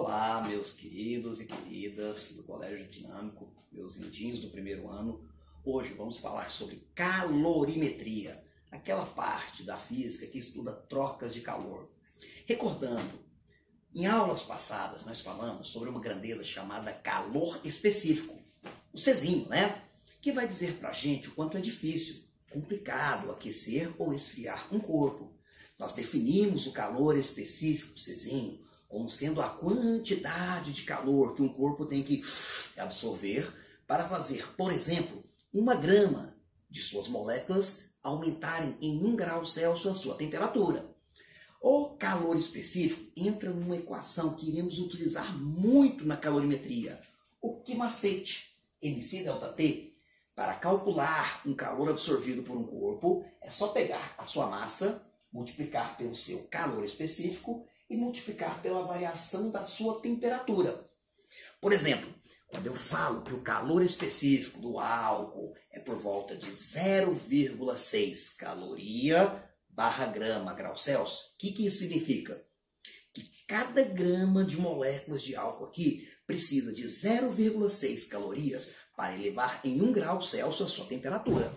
Olá, meus queridos e queridas do Colégio Dinâmico, meus lindinhos do primeiro ano. Hoje vamos falar sobre calorimetria, aquela parte da física que estuda trocas de calor. Recordando, em aulas passadas nós falamos sobre uma grandeza chamada calor específico, o Czinho, né? Que vai dizer pra gente o quanto é difícil, complicado aquecer ou esfriar um corpo. Nós definimos o calor específico, Czinho, como sendo a quantidade de calor que um corpo tem que absorver para fazer, por exemplo, 1 grama de suas moléculas aumentarem em 1 grau Celsius a sua temperatura. O calor específico entra numa equação que iremos utilizar muito na calorimetria, o quimacete, mc∆T. Para calcular um calor absorvido por um corpo, é só pegar a sua massa, multiplicar pelo seu calor específico e multiplicar pela variação da sua temperatura. Por exemplo, quando eu falo que o calor específico do álcool é por volta de 0,6 caloria/grama grau Celsius, o que isso significa? Que cada grama de moléculas de álcool aqui precisa de 0,6 calorias para elevar em 1 grau Celsius a sua temperatura.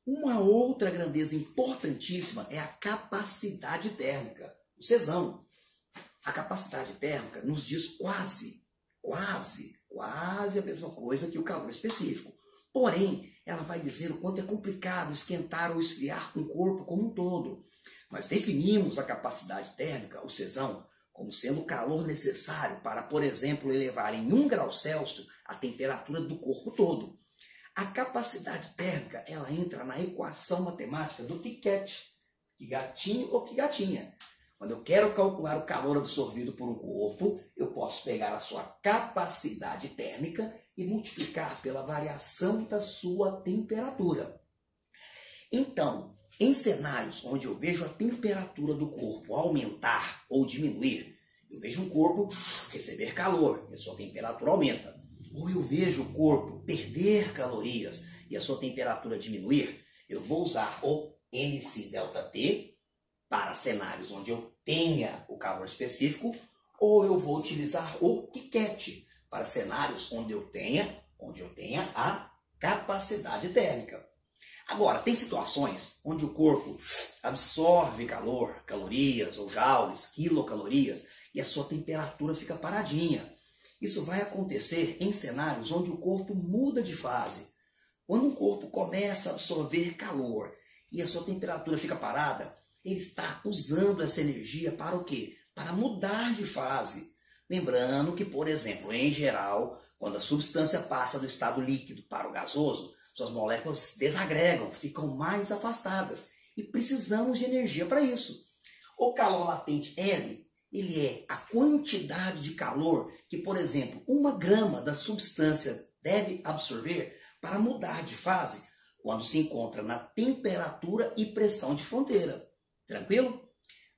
Uma outra grandeza importantíssima é a capacidade térmica, o Czão. A capacidade térmica nos diz quase a mesma coisa que o calor específico. Porém, ela vai dizer o quanto é complicado esquentar ou esfriar um corpo como um todo. Nós definimos a capacidade térmica, o Czão, como sendo o calor necessário para, por exemplo, elevar em 1 grau Celsius a temperatura do corpo todo. A capacidade térmica, ela entra na equação matemática do Piquet, que gatinho ou que gatinha. Quando eu quero calcular o calor absorvido por um corpo, eu posso pegar a sua capacidade térmica e multiplicar pela variação da sua temperatura. Então, em cenários onde eu vejo a temperatura do corpo aumentar ou diminuir, eu vejo um corpo receber calor e a sua temperatura aumenta. Ou eu vejo o corpo perder calorias e a sua temperatura diminuir, eu vou usar o mc∆T para cenários onde eu tenha o calor específico, ou eu vou utilizar o Piquet para cenários onde eu tenha a capacidade térmica. Agora, tem situações onde o corpo absorve calor, calorias ou joules, quilocalorias, e a sua temperatura fica paradinha. Isso vai acontecer em cenários onde o corpo muda de fase. Quando um corpo começa a absorver calor e a sua temperatura fica parada, ele está usando essa energia para o quê? Para mudar de fase. Lembrando que, por exemplo, em geral, quando a substância passa do estado líquido para o gasoso, suas moléculas desagregam, ficam mais afastadas e precisamos de energia para isso. O calor latente L, ele é a quantidade de calor que, por exemplo, 1 grama da substância deve absorver para mudar de fase quando se encontra na temperatura e pressão de fronteira. Tranquilo?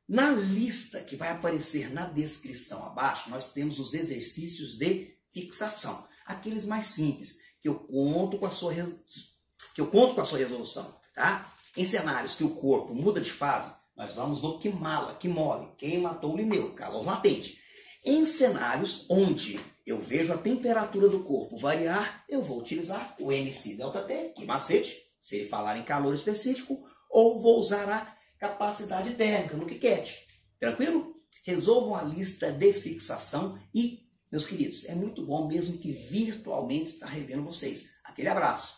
Na lista que vai aparecer na descrição abaixo, nós temos os exercícios de fixação, aqueles mais simples, que eu conto com a sua resolução, tá? Em cenários que o corpo muda de fase, nós vamos no quimala, quimole, quem matou o Linneu, calor latente. Em cenários onde eu vejo a temperatura do corpo variar, eu vou utilizar o mc∆T, quimacete, se ele falar em calor específico, ou vou usar a capacidade térmica no Piquet. Tranquilo? Resolvam a lista de fixação e, meus queridos, é muito bom mesmo que virtualmente estar revendo vocês. Aquele abraço.